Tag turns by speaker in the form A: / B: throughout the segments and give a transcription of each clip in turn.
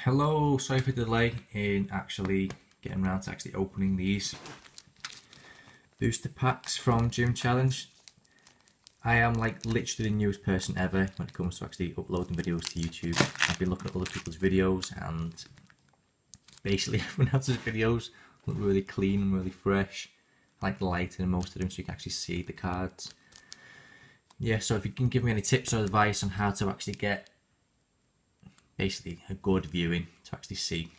A: Hello, sorry for the delay in actually getting around to actually opening these booster packs from Gym Challenge. I am like literally the newest person ever when it comes to actually uploading videos to YouTube. I've been looking at other people's videos and basically everyone else's videos look really clean and really fresh. I like the lighting in most of them so you can actually see the cards. Yeah, so if you can give me any tips or advice on how to actually get basically a good viewing to actually see,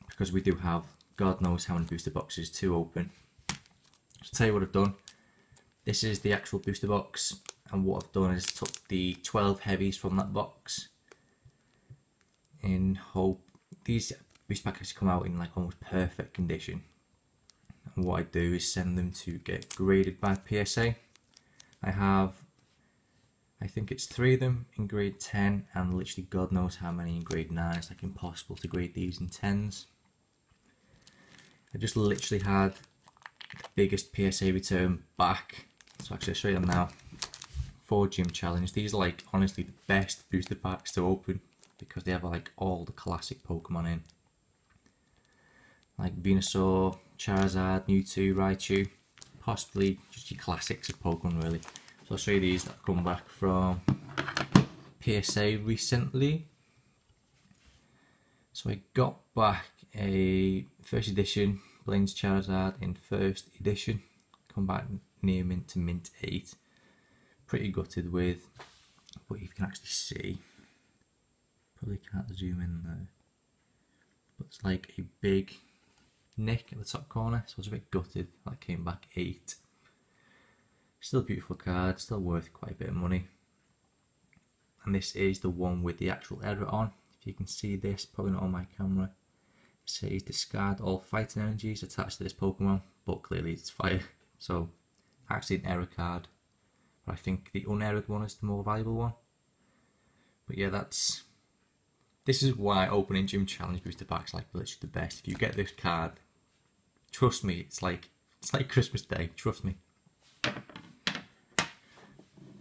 A: because we do have God knows how many booster boxes to open. So tell you what I've done. This is the actual booster box, and what I've done is took the 12 heavies from that box in hope these booster packs come out in like almost perfect condition. And what I do is send them to get graded by PSA. I think it's 3 of them in grade 10 and literally God knows how many in grade 9. It's like impossible to grade these in 10s. I just literally had the biggest PSA return back. So actually I'll show you them now. For Gym Challenge. These are like honestly the best booster packs to open because they have like all the classic Pokemon in. Like Venusaur, Charizard, Mewtwo, Raichu. Possibly just your classics of Pokemon really. So I'll show you these that have come back from PSA recently. So I got back a first edition Blaine's Charizard in first edition. Come back near mint to mint 8. Pretty gutted with, but you can actually see, probably can't zoom in there, but it's like a big nick at the top corner, so I was a bit gutted that came back 8. Still a beautiful card, still worth quite a bit of money. And this is the one with the actual error on. If you can see this, probably not on my camera. It says discard all fighting energies attached to this Pokemon, but clearly it's fire. So actually an error card. But I think the unerrored one is the more valuable one. But yeah, this is why opening Gym Challenge booster packs like literally the best. If you get this card, trust me, it's like Christmas Day, trust me.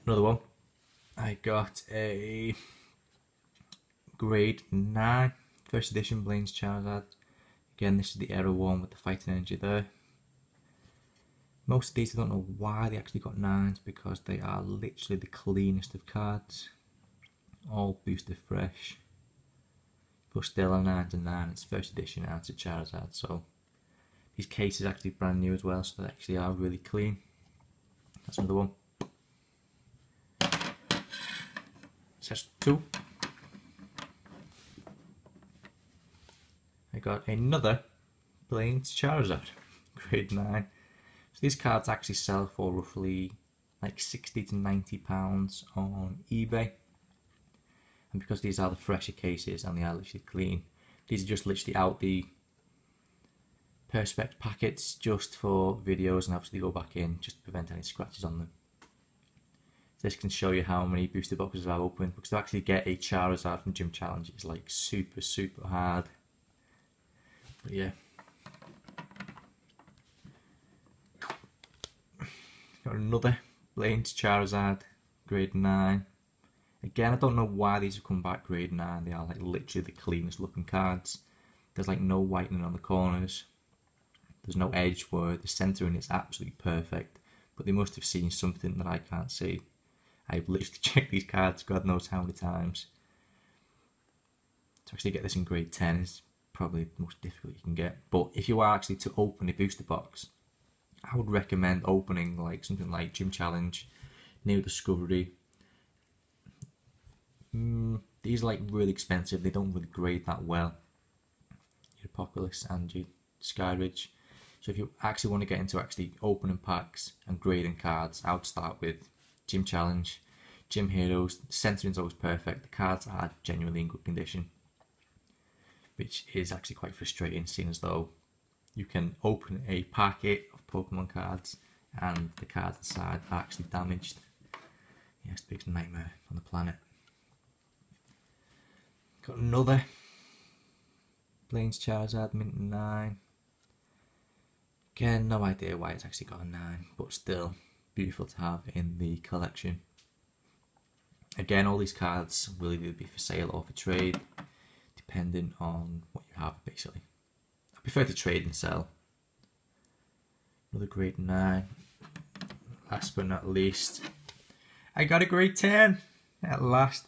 A: Another one, I got a grade 9 first edition Blaine's Charizard. Again, this is the error one with the fighting energy there. Most of these I don't know why they actually got 9s because they are literally the cleanest of cards. All booster fresh. But still a 9 to 9, it's first edition and it's a Charizard, so these cases are actually brand new as well, so they actually are really clean. That's another one. That's 2. I got another Blaine's Charizard, grade 9. So these cards actually sell for roughly like £60 to £90 on eBay. And because these are the fresher cases and they are literally clean, these are just literally out the Perspex packets just for videos, and obviously go back in just to prevent any scratches on them. This can show you how many booster boxes I've opened, because to actually get a Charizard from Gym Challenge is like super hard. But yeah. Got another Blaine's Charizard, grade 9. Again, I don't know why these have come back grade 9, they are like literally the cleanest looking cards. There's like no whitening on the corners. There's no edge where the centering is absolutely perfect, but they must have seen something that I can't see. I've literally checked these cards God knows how many times. To actually get this in grade 10 is probably the most difficult you can get. But if you are actually to open a booster box, I would recommend opening like something like Gym Challenge, Neo Discovery. These are like really expensive, they don't really grade that well. Your Apocalypse and your Skyridge. So if you actually want to get into actually opening packs and grading cards, I would start with Gym Challenge, Gym Heroes. The centering is always perfect, the cards are genuinely in good condition, which is actually quite frustrating, seeing as though you can open a packet of Pokemon cards and the cards inside are actually damaged. Yeah, it's the biggest nightmare on the planet. Got another Blaine's Charizard, mint 9. Again, no idea why it's actually got a 9, but still beautiful to have in the collection. Again, all these cards will either be for sale or for trade, depending on what you have basically. I prefer to trade and sell. Another grade 9. Last but not least, I got a grade 10 at last.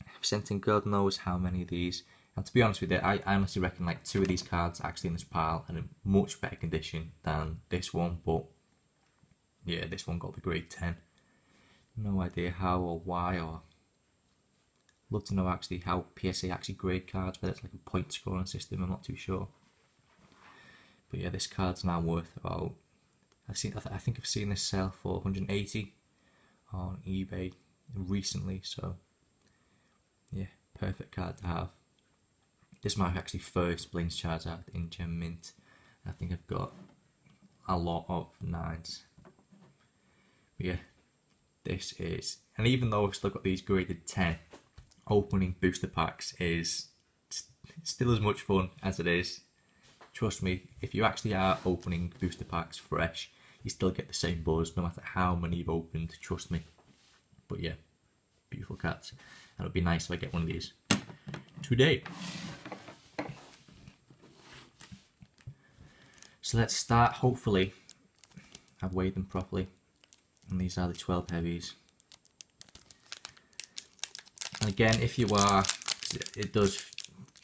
A: I've sent in God knows how many of these. And to be honest with you, I honestly reckon like 2 of these cards actually in this pile are in much better condition than this one. But yeah, this one got the grade 10. No idea how or why, or love to know actually how PSA actually grade cards, whether it's like a point scoring system, I'm not too sure. But yeah, this card's now worth about, I think I've seen this sell for 180 on eBay recently, so yeah, perfect card to have. This is my actually first Blaine's Charizard in Gem Mint. I think I've got a lot of 9s. But yeah, this is, and even though I've still got these graded 10, opening booster packs is still as much fun as it is. Trust me, if you actually are opening booster packs fresh, you still get the same buzz no matter how many you've opened, trust me. But yeah, beautiful cards. And it would be nice if I get one of these today. So let's start, hopefully. I've weighed them properly. And these are the 12 heavies. And again, if you are, it does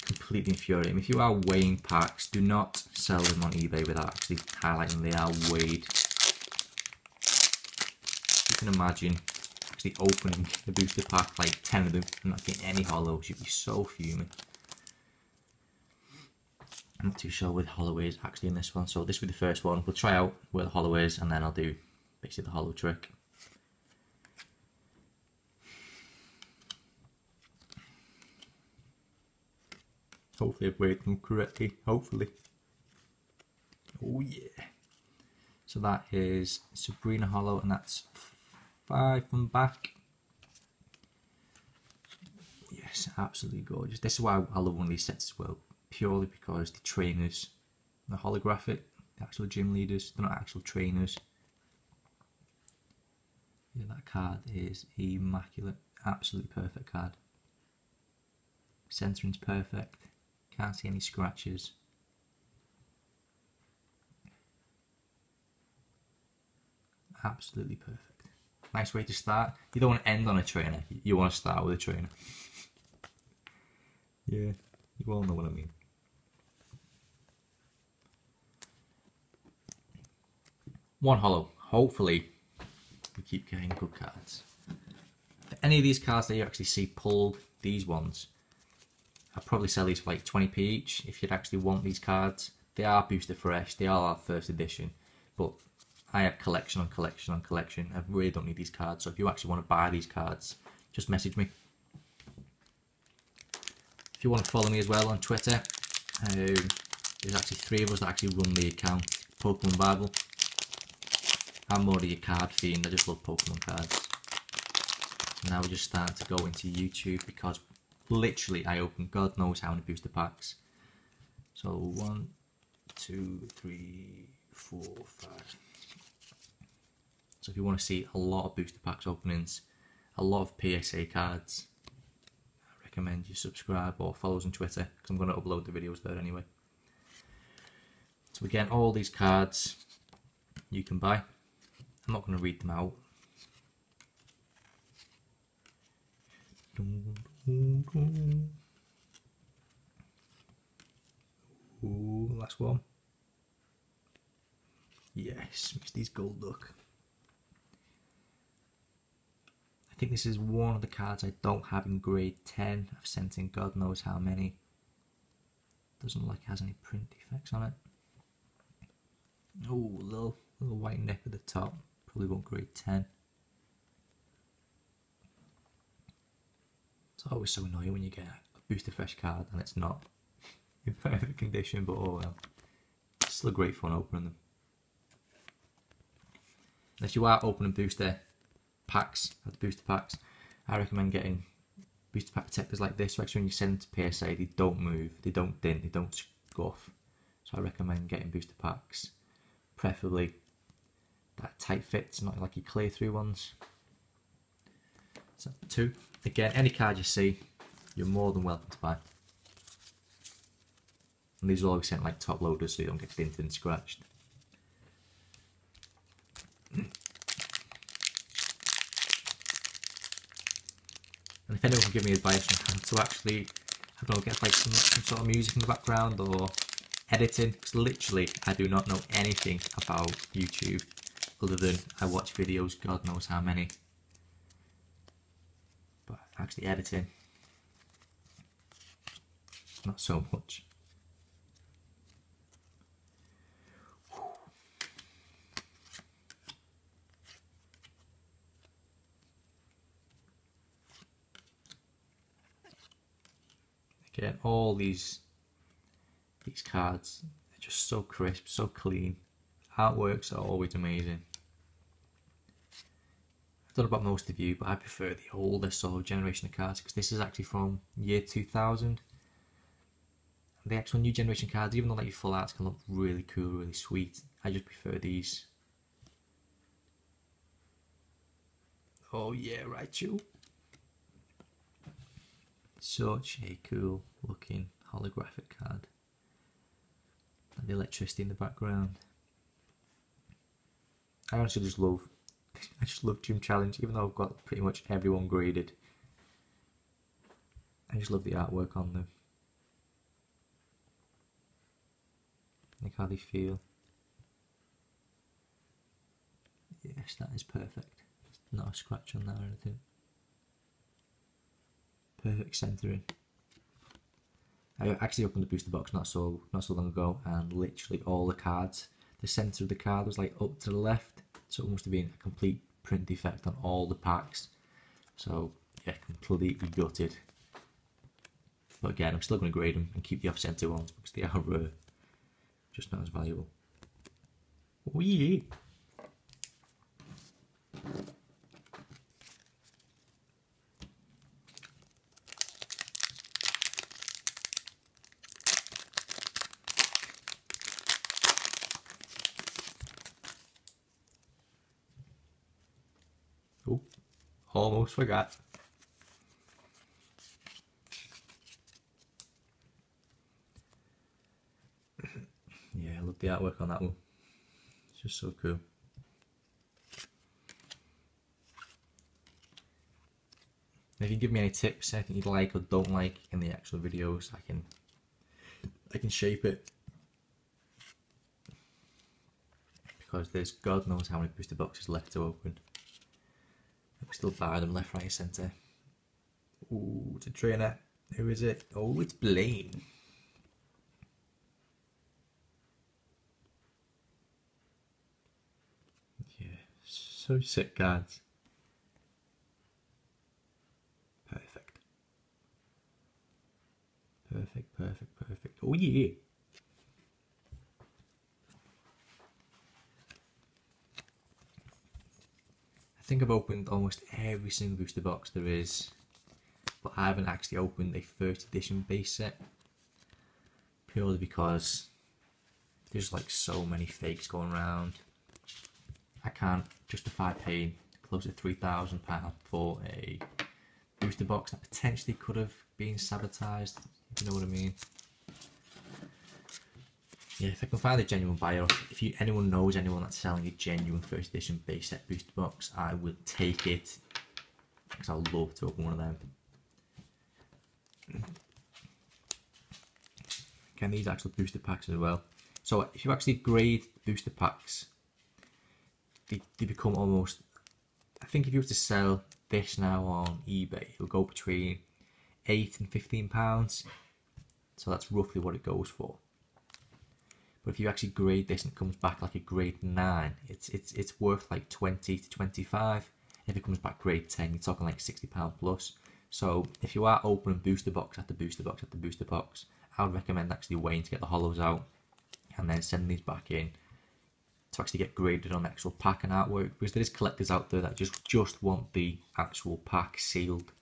A: completely infuriate me. If you are weighing packs, do not sell them on eBay without actually highlighting they are weighed. You can imagine actually opening the booster pack, like 10 of them, and not getting any hollows. You'd be so fuming. I'm not too sure where the hollow is actually in this one, so this will be the first one. We'll try out where the hollow is, and then I'll do basically the hollow trick. Hopefully I've weighed them correctly, hopefully. Oh yeah. So that is Sabrina hollow, and that's 5 from back. Yes, absolutely gorgeous. This is why I love one of these sets as well, purely because the trainers, the holographic, the actual gym leaders, they're not actual trainers. Yeah, that card is immaculate, absolutely perfect card. Centering's perfect, can't see any scratches. Absolutely perfect. Nice way to start. You don't want to end on a trainer, you want to start with a trainer. Yeah, you all know what I mean. One hollow. Hopefully we keep getting good cards. For any of these cards that you actually see pulled, these ones, I'd probably sell these for like 20p each if you'd actually want these cards. They are booster fresh, they are our first edition, but I have collection on collection on collection. I really don't need these cards, so if you actually want to buy these cards, just message me. If you want to follow me as well on Twitter, there's actually 3 of us that actually run the account, Pokemon Bible. I'm already a card fiend, I just love Pokemon cards. Now we're just starting to go into YouTube because literally I open God knows how many booster packs. So 1, 2, 3, 4, 5. So if you want to see a lot of booster packs openings, a lot of PSA cards, I recommend you subscribe or follow us on Twitter because I'm going to upload the videos there anyway. So again, all these cards you can buy. I'm not going to read them out. Ooh, last one. Yes, Misty's Golduck. I think this is one of the cards I don't have in grade 10. I've sent in God knows how many. Doesn't look like it has any print defects on it. Oh, little white nip at the top. Probably won't grade 10. It's always so annoying when you get a booster fresh card and it's not in perfect condition, but oh well. It's still great fun opening them. And if you are opening booster packs, I recommend getting booster pack protectors like this, so actually when you send them to PSA, they don't move, they don't dint, they don't scuff. So I recommend getting booster packs, preferably that tight fits, not like your clear through ones. So 2. Again, any card you see, you're more than welcome to buy. And these will always sent like top loaders so you don't get dented and scratched. And if anyone can give me advice on how to actually, I don't know, get like some sort of music in the background or editing, because literally I do not know anything about YouTube other than I watch videos, God knows how many. But actually editing, not so much. Again, all these cards are just so crisp, so clean. Artworks are always amazing. I don't know about most of you, but I prefer the older sort of generation of cards, because this is actually from year 2000. The actual new generation cards, even though like your full arts can look really cool, really sweet, I just prefer these. Oh yeah, Raichu. Such a cool looking holographic card. And the electricity in the background. I honestly just love, I just love Gym Challenge, even though I've got pretty much everyone graded. I just love the artwork on them. Like how they feel. Yes, that is perfect. Not a scratch on that or anything. Perfect centering. I actually opened the booster box not so long ago, and literally all the cards, the center of the card was like up to the left, so it must have been a complete print defect on all the packs. So yeah, completely gutted. But again, I'm still going to grade them and keep the off-center ones because they are just not as valuable. Oh yeah! Oh, almost forgot. Yeah, I love the artwork on that one. It's just so cool. And if you give me any tips, anything you'd like or don't like in the actual videos, I can shape it. Because there's God knows how many booster boxes left to open. We still buy them left, right, and centre. Ooh, it's a trainer. Who is it? Oh, it's Blaine. Yeah, so sick cards. Perfect. Perfect, perfect, perfect. Oh yeah. I think I've opened almost every single booster box there is, but I haven't actually opened a first edition base set, purely because there's like so many fakes going around. I can't justify paying close to £3,000 for a booster box that potentially could have been sabotaged, if you know what I mean. Yeah, if I can find a genuine buyer, if anyone knows anyone that's selling a genuine first edition base set booster box, I will take it, because I would love to open one of them. Again, these actual booster packs as well. So if you actually grade booster packs, they become almost, I think if you were to sell this now on eBay, it'll go between £8 and £15. So that's roughly what it goes for. But if you actually grade this and it comes back like a grade 9, it's worth like 20 to 25. If it comes back grade 10, you're talking like £60 plus. So if you are opening booster box after booster box after booster box, I would recommend actually waiting to get the hollows out and then sending these back in to actually get graded on actual pack and artwork, because there is collectors out there that just want the actual pack sealed,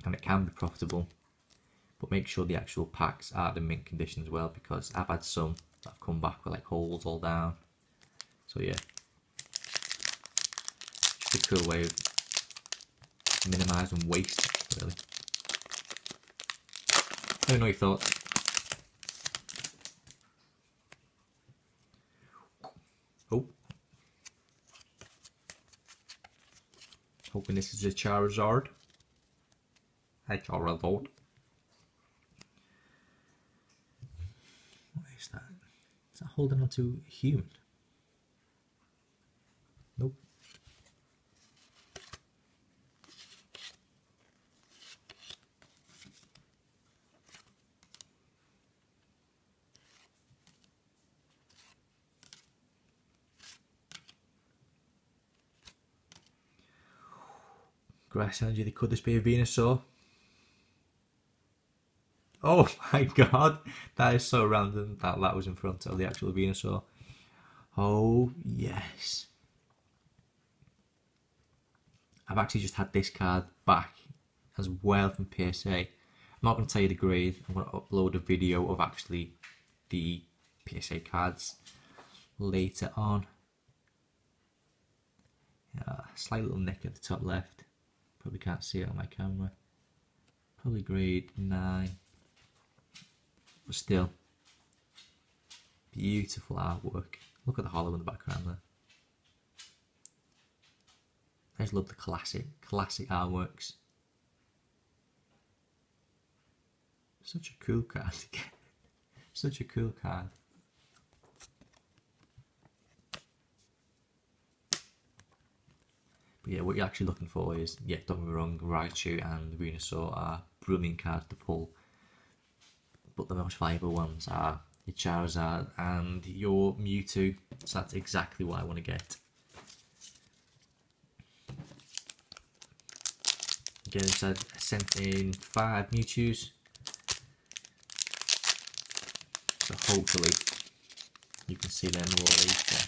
A: and it can be profitable. But make sure the actual packs are in mint condition as well, because I've had some that have come back with like holes all down. So yeah, just a cool way of minimising waste, really. Let me know your thoughts. Oh. Hoping this is a Charizard. Hi, Charizard. What is that? Is that holding on to a human? Nope. Grass energy, could this be a Venusaur? Oh my god, that is so random that that was in front of the actual Venusaur. Oh yes. I've actually just had this card back as well from PSA. I'm not going to tell you the grade, I'm going to upload a video of actually the PSA cards later on. Slight little nick at the top left. Probably can't see it on my camera. Probably grade 9. But still, beautiful artwork. Look at the hollow in the background there. I just love the classic artworks. Such a cool card. Such a cool card. But yeah, what you're actually looking for is, yeah, don't get me wrong, Raichu and Venusaur are brilliant cards to pull. But the most valuable ones are your Charizard and your Mewtwo. So that's exactly what I want to get. Again, so I sent in 5 Mewtwo's. So hopefully you can see them more later.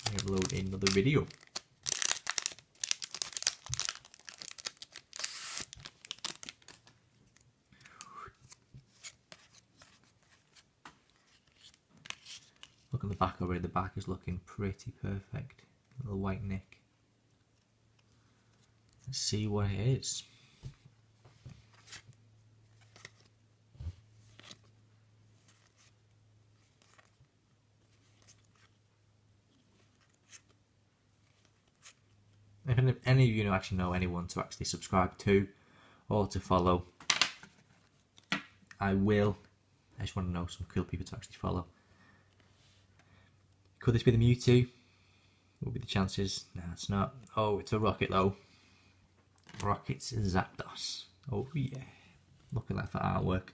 A: I upload another video. Look at the back already, the back is looking pretty perfect. Little white nick. Let's see what it is. If any of you actually know anyone to actually subscribe to or to follow, I will. I just want to know some cool people to actually follow. Could this be the Mewtwo? What would be the chances? No, it's not. Oh, it's a Rocket though. Rocket's Zapdos. Oh yeah. Look at that for artwork.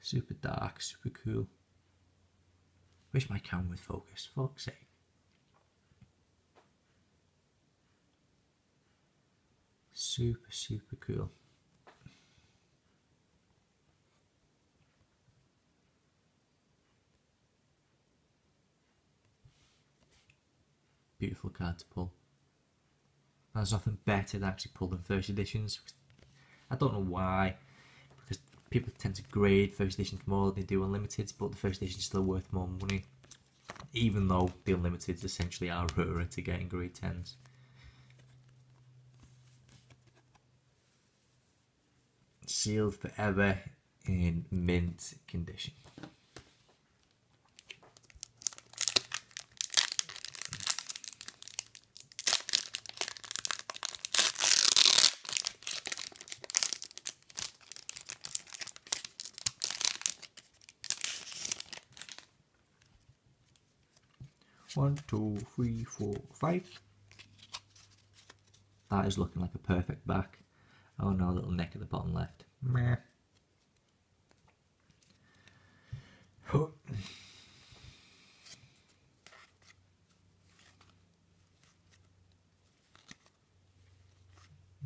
A: Super dark, super cool. Wish my camera would focus, fuck's sake. Super, super cool. Beautiful card to pull. There's nothing better than actually pulling first editions. I don't know why, because people tend to grade first editions more than they do unlimiteds, but the first edition is still worth more money, even though the unlimiteds essentially are rarer to get in grade 10s. Sealed forever in mint condition. One, two, three, 4, 5. That is looking like a perfect back. Oh no, a little neck at the bottom left. Meh.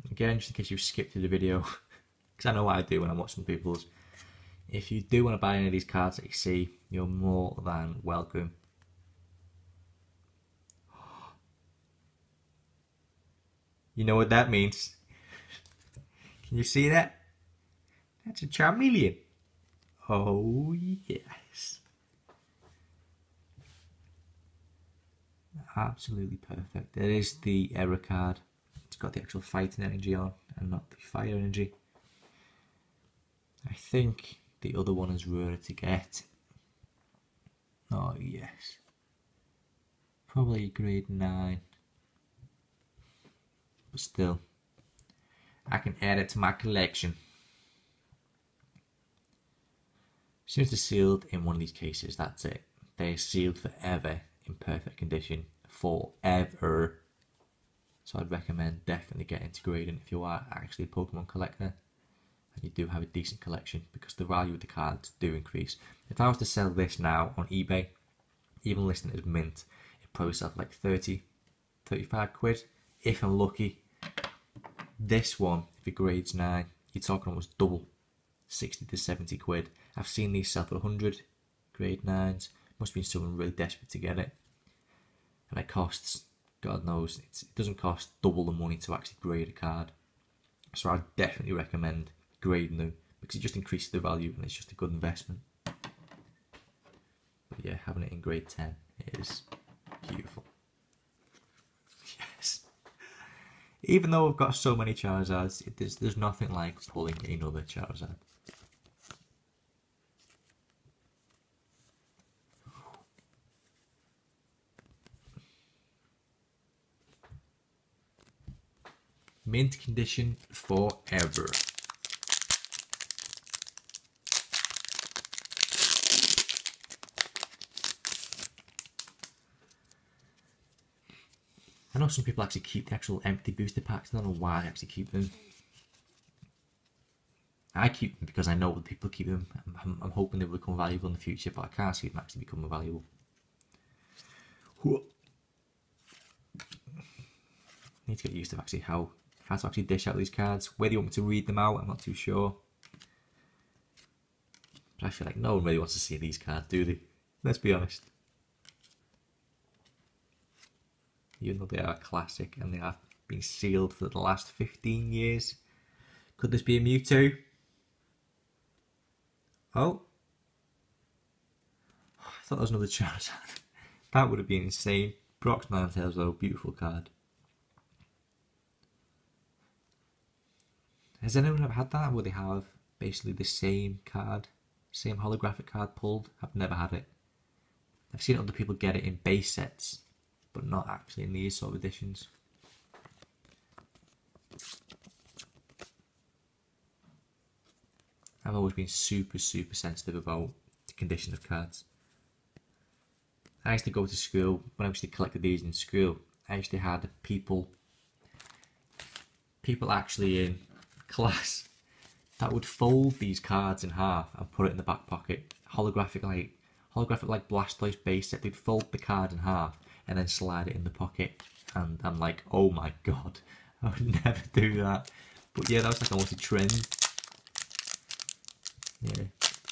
A: Again, just in case you've skipped through the video, because I know what I do when I'm watching people's. If you do want to buy any of these cards that you see, you're more than welcome. You know what that means. Can you see that? That's a Charmeleon. Oh yes. Absolutely perfect. There is the error card. It's got the actual fighting energy on and not the fire energy. I think the other one is rarer to get. Oh yes. Probably grade 9. But still, I can add it to my collection. As soon as they're sealed in one of these cases, that's it. They're sealed forever in perfect condition. Forever. So I'd recommend definitely getting into grading if you are actually a Pokemon collector and you do have a decent collection, because the value of the cards do increase. If I was to sell this now on eBay, even listing it as mint, it'd probably sell for like 30, 35 quid if I'm lucky. This one, if it grades 9, you're talking almost double, 60 to 70 quid. I've seen these sell for 100 grade 9s. Must have been someone really desperate to get it. And it costs, God knows, it doesn't cost double the money to actually grade a card. So I'd definitely recommend grading them, because it just increases the value and it's just a good investment. But yeah, having it in grade 10 is beautiful. Yes. Even though I've got so many Charizards, there's nothing like pulling another Charizard. Mint condition forever. I know some people actually keep the actual empty booster packs. I don't know why I actually keep them. I keep them because I know that people keep them. I'm hoping they will become valuable in the future, but I can't see them actually becoming valuable. Need to get used to actually how to actually dish out these cards. Whether you want me to read them out, I'm not too sure. But I feel like no one really wants to see these cards, do they? Let's be honest. Even though they are classic and they have been sealed for the last 15 years. Could this be a Mewtwo? Oh. I thought that was another Charizard. That would have been insane. Brock's Ninetales though, beautiful card. Has anyone ever had that where they have basically the same card, same holographic card pulled? I've never had it. I've seen other people get it in base sets, but not actually in these sort of editions. I've always been super sensitive about the condition of cards. I used to go to school, when I actually collected these in school, I actually had people actually in class that would fold these cards in half and put it in the back pocket. Holographic like Blastoise base set, they'd fold the card in half and then slide it in the pocket, and I'm like, oh my god, I would never do that. But yeah, that was like almost a trend. Yeah,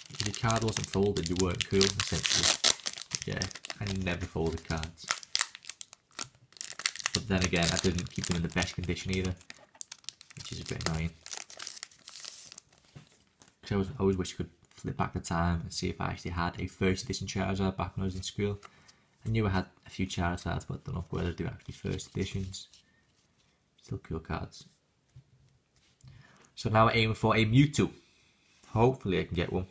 A: if your card wasn't folded, you weren't cool, essentially. Yeah, I never folded cards. But then again, I didn't keep them in the best condition either, which is a bit annoying. Because I always wish I could flip back the time and see if I actually had a first edition Charizard back when I was in school. I knew I had a few Charizards, but I don't know whether they were actually first editions. Still cool cards. So now we're aiming for a Mewtwo. Hopefully I can get one.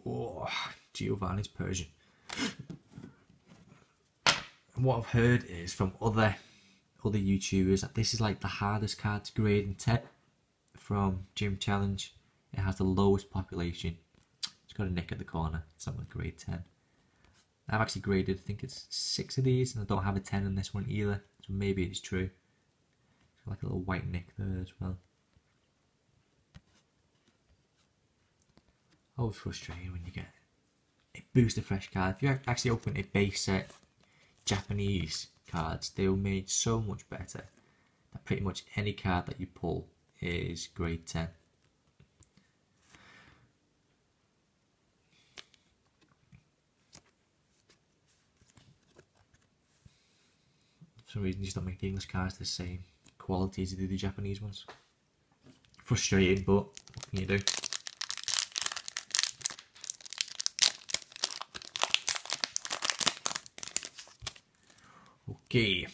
A: Oh, Giovanni's Persian. And what I've heard is from other YouTubers that this is like the hardest card to grade in 10 from Gym Challenge. It has the lowest population. It's got a nick at the corner. It's not like grade 10. I've actually graded, I think it's 6 of these, and I don't have a 10 in this one either. So maybe it's true. It's got like a little white nick there as well. Always frustrating when you get a booster fresh card. If you actually open a base set Japanese cards, they were made so much better that pretty much any card that you pull is grade 10. For some reason, you just don't make the English cards the same quality as they do the Japanese ones. Frustrating, but what can you do? Okay.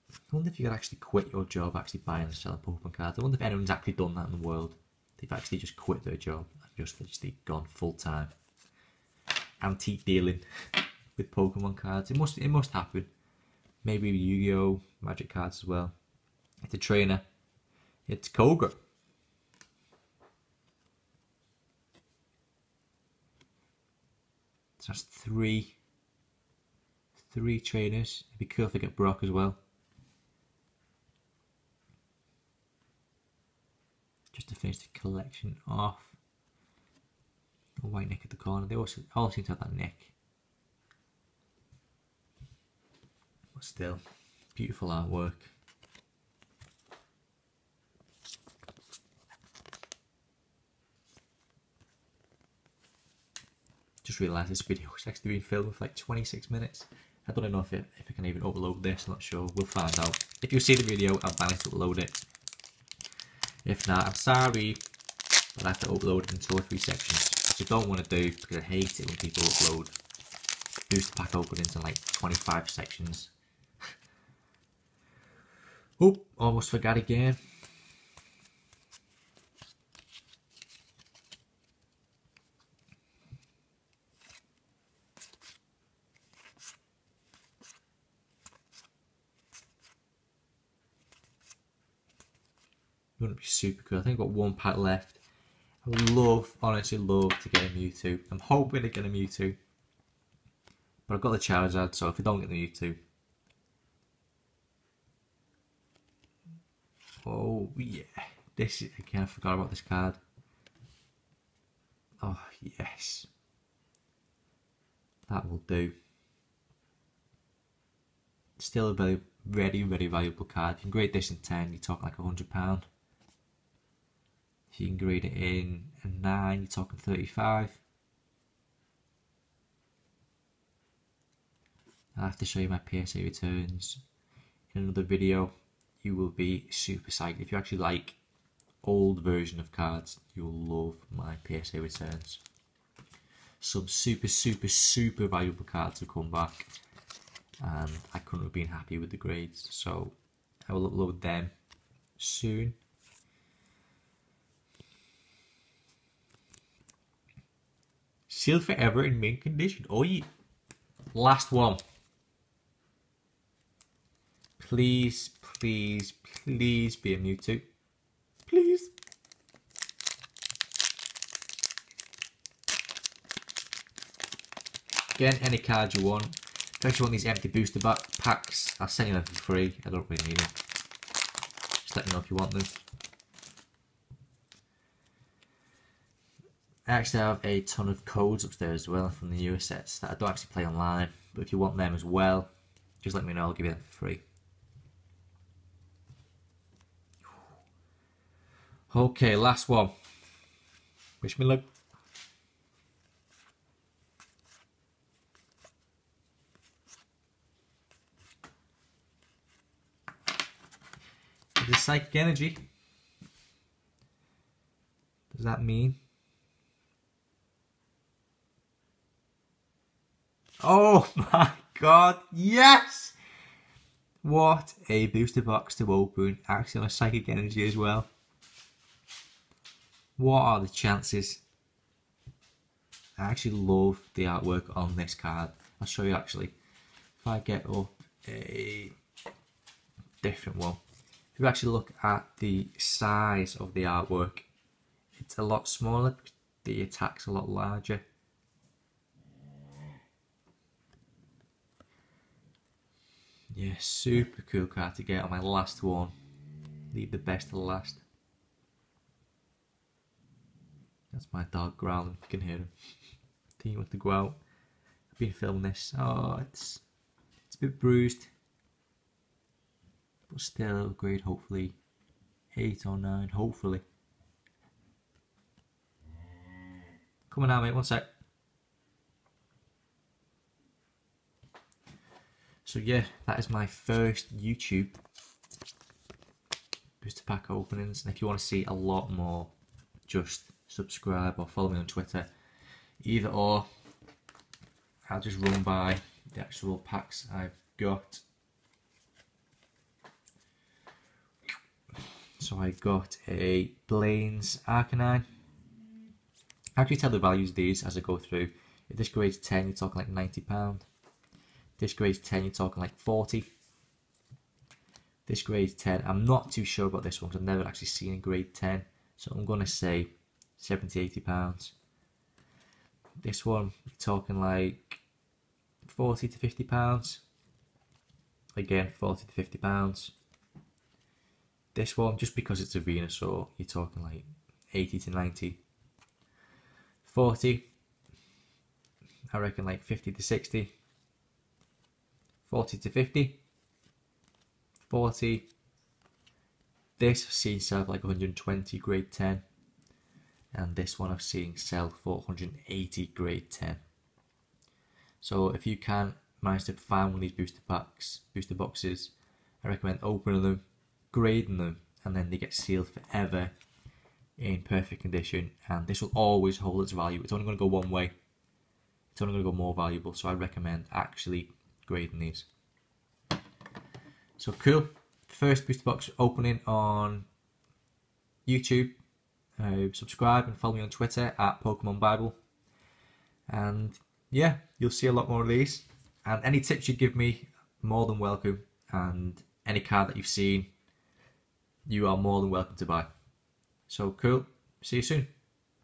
A: I wonder if you could actually quit your job actually buying and selling Pokemon cards. I wonder if anyone's actually done that in the world. They've actually just quit their job and just literally gone full time antique dealing with Pokemon cards. It must happen. Maybe Yu-Gi-Oh! Magic cards as well. It's a trainer. It's Koga. So that's three trainers. It'd be cool if I get Brock as well. Just to finish the collection off. A white Nick at the corner. They all seem to have that Nick. But still, beautiful artwork. Just realised this video is actually being filmed for like 26 minutes. I don't know if I can even upload this, I'm not sure. We'll find out. If you see the video, I'll manage to upload it. If not, I'm sorry, but I have to upload it in 2 or 3 sections, which I don't want to do because I hate it when people upload booster pack openings in like 25 sections. Oh, almost forgot again. Wouldn't it be super cool? I think I've got 1 pack left. I would love, honestly love to get a Mewtwo. I'm hoping to get a Mewtwo. But I've got the Charizard, so if I don't get the Mewtwo. Oh yeah. This is, again, I forgot about this card. Oh yes. That will do. Still a very valuable card. If you can grade this in 10, you're talking like £100. If you can grade it in a 9, you're talking 35. I'll have to show you my PSA returns in another video. You will be super psyched. If you actually like old version of cards, you'll love my PSA returns. Some super valuable cards have come back, and I couldn't have been happy with the grades, so I will upload them soon. Sealed forever in mint condition. Oh yeah. Last one. Please be a Mewtwo. Please. Again, any card you want. If you actually want these empty booster packs, I'll send you them for free. I don't really need them. Just let me know if you want them. I actually have a ton of codes upstairs as well from the newer sets that I don't actually play online. But if you want them as well, just let me know, I'll give you them for free. Okay, last one. Wish me luck. The psychic energy. Does that mean? Oh my god, yes! What a booster box to open, actually on a psychic energy as well. What are the chances? I actually love the artwork on this card. I'll show you actually. If I get up a different one. If you actually look at the size of the artwork, it's a lot smaller, the attack's a lot larger. Yeah, super cool card to get on my last one. Leave the best to last. That's my dog growling, if you can hear him. He wants to go out. I've been filming this. Oh, it's a bit bruised. But still grade hopefully 8 or 9, hopefully. Come on now mate, one sec. So yeah, that is my first YouTube booster pack openings. And if you want to see a lot more, just subscribe or follow me on Twitter. Either or, I'll just run by the actual packs I've got. So I got a Blaine's Arcanine. I actually tell the values of these as I go through. If this grade's 10, you're talking like £90. This grade's 10, you're talking like 40. This grade's 10, I'm not too sure about this one because I've never actually seen a grade 10. So I'm going to say £70–80. This one, you're talking like £40 to £50. Again, £40 to £50. This one, just because it's a Venusaur, you're talking like 80 to 90. 40, I reckon like 50 to 60. 40 to 50. 40. This I've seen sell for like 120 grade 10. And this one I've seen sell for 180 grade 10. So if you can manage to find one of these booster boxes, I recommend opening them, grading them, and then they get sealed forever in perfect condition, and this will always hold its value. It's only going to go one way. It's only going to go more valuable, so I recommend actually grading these. So cool. First booster box opening on YouTube. Subscribe and follow me on Twitter at Pokemon Bible. And yeah, you'll see a lot more of these. And any tips you give me, more than welcome. And any card that you've seen, you are more than welcome to buy. So cool. See you soon.